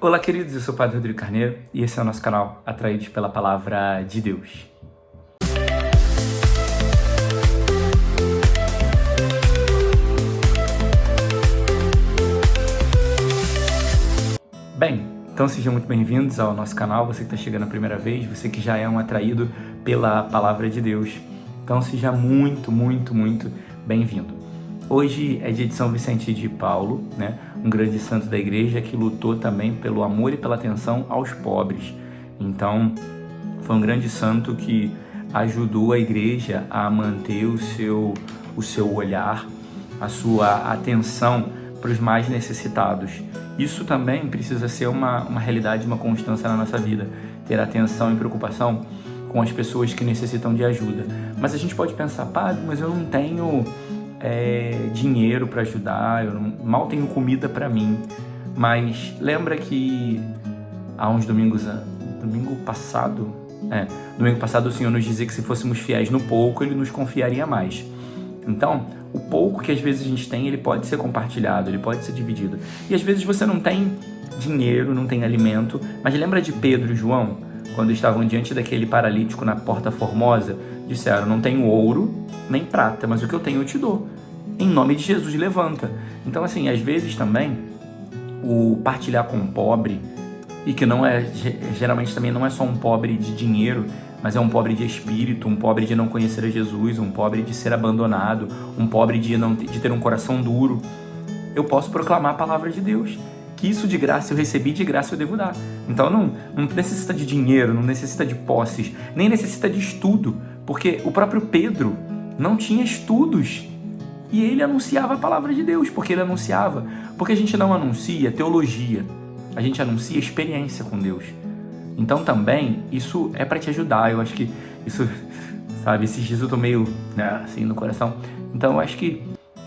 Olá, queridos, eu sou o Padre Rodrigo Carneiro e esse é o nosso canal Atraídos pela Palavra de Deus. Bem, então sejam muito bem-vindos ao nosso canal, você que está chegando a primeira vez, você que já é um atraído pela Palavra de Deus. Então seja muito bem-vindo. Hoje é dia de São Vicente de Paulo, né? Um grande santo da igreja que lutou também pelo amor e pela atenção aos pobres. Então, foi um grande santo que ajudou a igreja a manter o seu olhar, a sua atenção para os mais necessitados. Isso também precisa ser uma realidade, uma constância na nossa vida, ter atenção e preocupação com as pessoas que necessitam de ajuda. Mas a gente pode pensar, padre, mas eu não tenho dinheiro para ajudar, mal tenho comida para mim. Mas lembra que há uns domingo passado o Senhor nos dizia que se fôssemos fiéis no pouco, Ele nos confiaria mais. Então, o pouco que às vezes a gente tem, ele pode ser compartilhado, ele pode ser dividido. E às vezes você não tem dinheiro, não tem alimento, mas lembra de Pedro e João, quando estavam diante daquele paralítico na Porta Formosa, disseram, não tenho ouro nem prata, mas o que eu tenho eu te dou. Em nome de Jesus, levanta. Então, assim, às vezes também, o partilhar com um pobre, e que geralmente também não é só um pobre de dinheiro, mas é um pobre de espírito, um pobre de não conhecer a Jesus, um pobre de ser abandonado, um pobre de ter um coração duro. Eu posso proclamar a palavra de Deus, que isso de graça eu recebi, de graça eu devo dar. Então não necessita de dinheiro, não necessita de posses, nem necessita de estudo, porque o próprio Pedro não tinha estudos e ele anunciava a palavra de Deus, porque ele anunciava. Porque a gente não anuncia teologia, a gente anuncia experiência com Deus. Então também, isso é para te ajudar. Eu acho que isso, sabe, esses dias eu tô meio, assim, no coração. Então eu acho que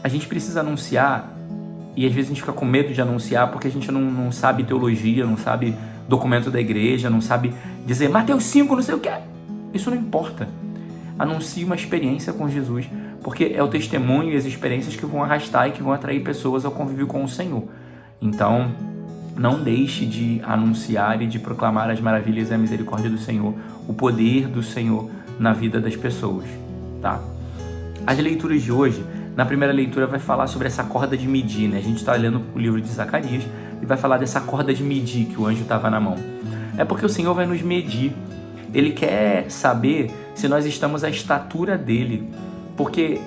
a gente precisa anunciar, e às vezes a gente fica com medo de anunciar porque a gente não sabe teologia, não sabe documento da igreja, não sabe dizer Mateus 5, não sei o que. Isso não importa. Anuncie uma experiência com Jesus, porque é o testemunho e as experiências que vão arrastar e que vão atrair pessoas ao convívio com o Senhor. Então, não deixe de anunciar e de proclamar as maravilhas e a misericórdia do Senhor, o poder do Senhor na vida das pessoas, tá? As leituras de hoje, na primeira leitura vai falar sobre essa corda de medir, né? A gente está lendo o livro de Zacarias e vai falar dessa corda de medir que o anjo estava na mão. É porque o Senhor vai nos medir. Ele quer saber se nós estamos à estatura dele, porque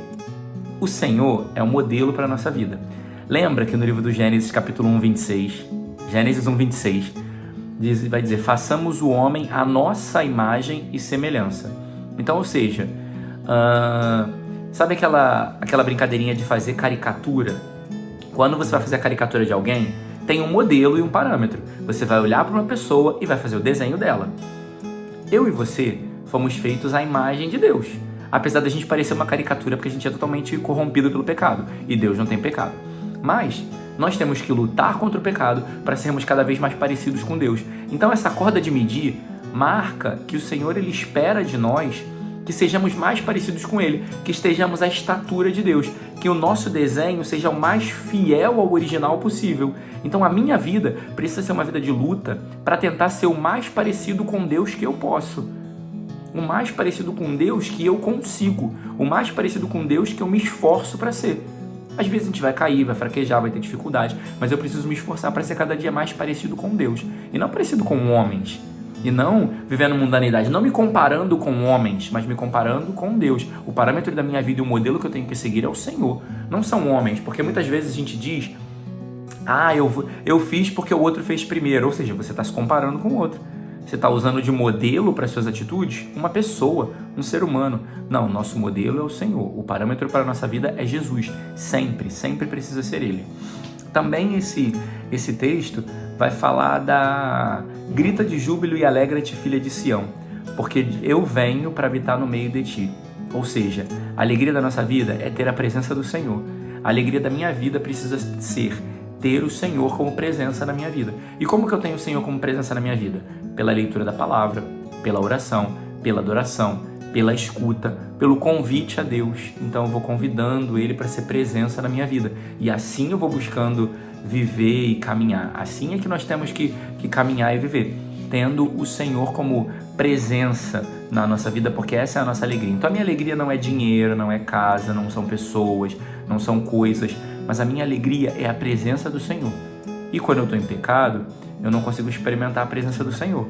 o Senhor é um modelo para a nossa vida. Lembra que no livro do Gênesis, capítulo 1, 26, Gênesis 1, 26, vai dizer, façamos o homem à nossa imagem e semelhança. Então, ou seja, sabe aquela brincadeirinha de fazer caricatura? Quando você vai fazer a caricatura de alguém, tem um modelo e um parâmetro. Você vai olhar para uma pessoa e vai fazer o desenho dela. Eu e você fomos feitos à imagem de Deus. Apesar da gente parecer uma caricatura, porque a gente é totalmente corrompido pelo pecado. E Deus não tem pecado. Mas nós temos que lutar contra o pecado para sermos cada vez mais parecidos com Deus. Então essa corda de medir marca que o Senhor ele espera de nós que sejamos mais parecidos com Ele, que estejamos à estatura de Deus, que o nosso desenho seja o mais fiel ao original possível. Então a minha vida precisa ser uma vida de luta para tentar ser o mais parecido com Deus que eu posso, o mais parecido com Deus que eu consigo, o mais parecido com Deus que eu me esforço para ser. Às vezes a gente vai cair, vai fraquejar, vai ter dificuldade, mas eu preciso me esforçar para ser cada dia mais parecido com Deus, e não parecido com homens. E não vivendo mundanidade, não me comparando com homens, mas me comparando com Deus. O parâmetro da minha vida e o modelo que eu tenho que seguir é o Senhor, não são homens. Porque muitas vezes a gente diz, eu fiz porque o outro fez primeiro. Ou seja, você está se comparando com o outro. Você está usando de modelo para as suas atitudes uma pessoa, um ser humano. Não, nosso modelo é o Senhor. O parâmetro para a nossa vida é Jesus. Sempre precisa ser Ele. Também esse texto vai falar da grita de júbilo e alegra-te, filha de Sião, porque eu venho para habitar no meio de ti. Ou seja, a alegria da nossa vida é ter a presença do Senhor. A alegria da minha vida precisa ser ter o Senhor como presença na minha vida. E como que eu tenho o Senhor como presença na minha vida? Pela leitura da palavra, pela oração, pela adoração, pela escuta, pelo convite a Deus. Então eu vou convidando Ele para ser presença na minha vida. E assim eu vou buscando viver e caminhar. Assim é que nós temos que caminhar e viver, tendo o Senhor como presença na nossa vida, porque essa é a nossa alegria. Então a minha alegria não é dinheiro, não é casa, não são pessoas, não são coisas, mas a minha alegria é a presença do Senhor. E quando eu estou em pecado, eu não consigo experimentar a presença do Senhor.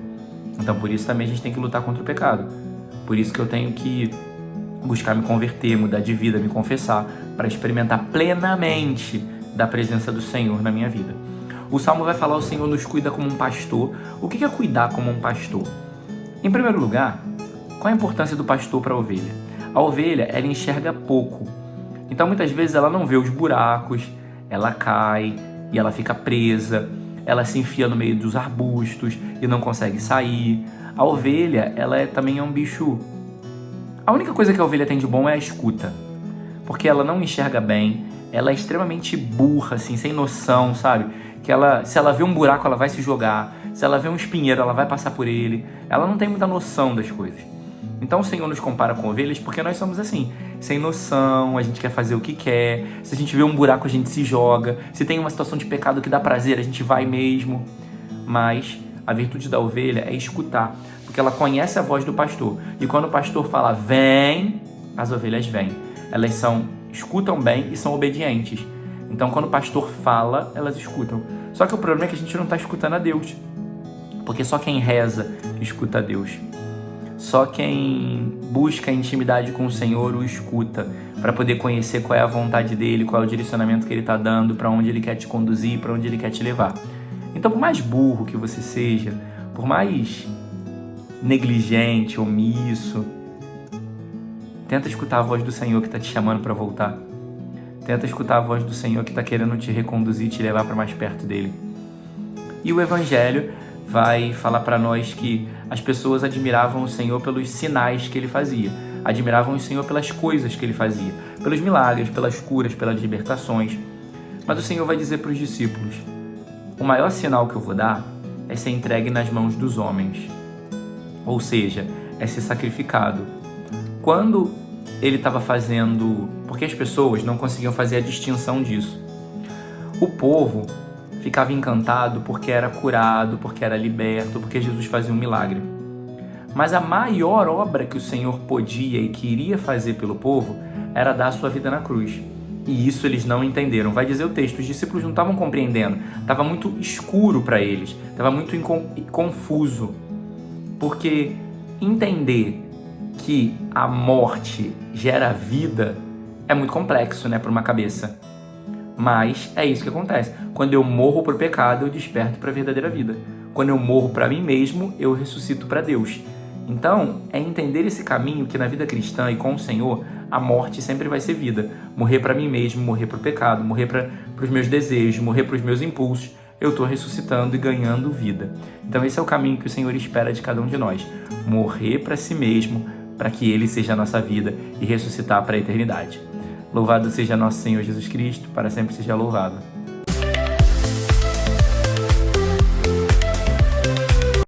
Então por isso também a gente tem que lutar contra o pecado. Por isso que eu tenho que buscar me converter, mudar de vida, me confessar, para experimentar plenamente da presença do Senhor na minha vida. O Salmo vai falar: o Senhor nos cuida como um pastor. O que é cuidar como um pastor? Em primeiro lugar, qual a importância do pastor para a ovelha? A ovelha, ela enxerga pouco. Então muitas vezes ela não vê os buracos, ela cai e ela fica presa, ela se enfia no meio dos arbustos e não consegue sair. A ovelha, ela também é um bicho. A única coisa que a ovelha tem de bom é a escuta, porque ela não enxerga bem, ela é extremamente burra, assim, sem noção, sabe? Que se ela vê um buraco, ela vai se jogar, se ela vê um espinheiro, ela vai passar por ele, ela não tem muita noção das coisas. Então o Senhor nos compara com ovelhas porque nós somos assim, sem noção, a gente quer fazer o que quer, se a gente vê um buraco a gente se joga, se tem uma situação de pecado que dá prazer a gente vai mesmo. Mas a virtude da ovelha é escutar, porque ela conhece a voz do pastor, e quando o pastor fala vem, as ovelhas vêm, elas escutam bem e são obedientes. Então quando o pastor fala, elas escutam. Só que o problema é que a gente não está escutando a Deus, porque só quem reza escuta a Deus. Só quem busca intimidade com o Senhor o escuta, para poder conhecer qual é a vontade dele, qual é o direcionamento que ele está dando, para onde ele quer te conduzir, para onde ele quer te levar. Então, por mais burro que você seja, por mais negligente, omisso, tenta escutar a voz do Senhor que está te chamando para voltar. Tenta escutar a voz do Senhor que está querendo te reconduzir, te levar para mais perto dele. E o Evangelho vai falar para nós que as pessoas admiravam o Senhor pelos sinais que ele fazia, admiravam o Senhor pelas coisas que ele fazia, pelos milagres, pelas curas, pelas libertações. Mas o Senhor vai dizer para os discípulos: o maior sinal que eu vou dar é ser entregue nas mãos dos homens, ou seja, é ser sacrificado. Quando ele estava fazendo, porque as pessoas não conseguiam fazer a distinção disso, o povo ficava encantado porque era curado, porque era liberto, porque Jesus fazia um milagre. Mas a maior obra que o Senhor podia e queria fazer pelo povo era dar a sua vida na cruz. E isso eles não entenderam. Vai dizer o texto, os discípulos não estavam compreendendo, estava muito escuro para eles, estava muito confuso. Porque entender que a morte gera vida é muito complexo, né, para uma cabeça. Mas é isso que acontece. Quando eu morro para o pecado, eu desperto para a verdadeira vida. Quando eu morro para mim mesmo, eu ressuscito para Deus. Então, é entender esse caminho que na vida cristã e com o Senhor, a morte sempre vai ser vida. Morrer para mim mesmo, morrer para o pecado, morrer para os meus desejos, morrer para os meus impulsos. Eu estou ressuscitando e ganhando vida. Então esse é o caminho que o Senhor espera de cada um de nós. Morrer para si mesmo, para que Ele seja a nossa vida e ressuscitar para a eternidade. Louvado seja nosso Senhor Jesus Cristo, para sempre seja louvado.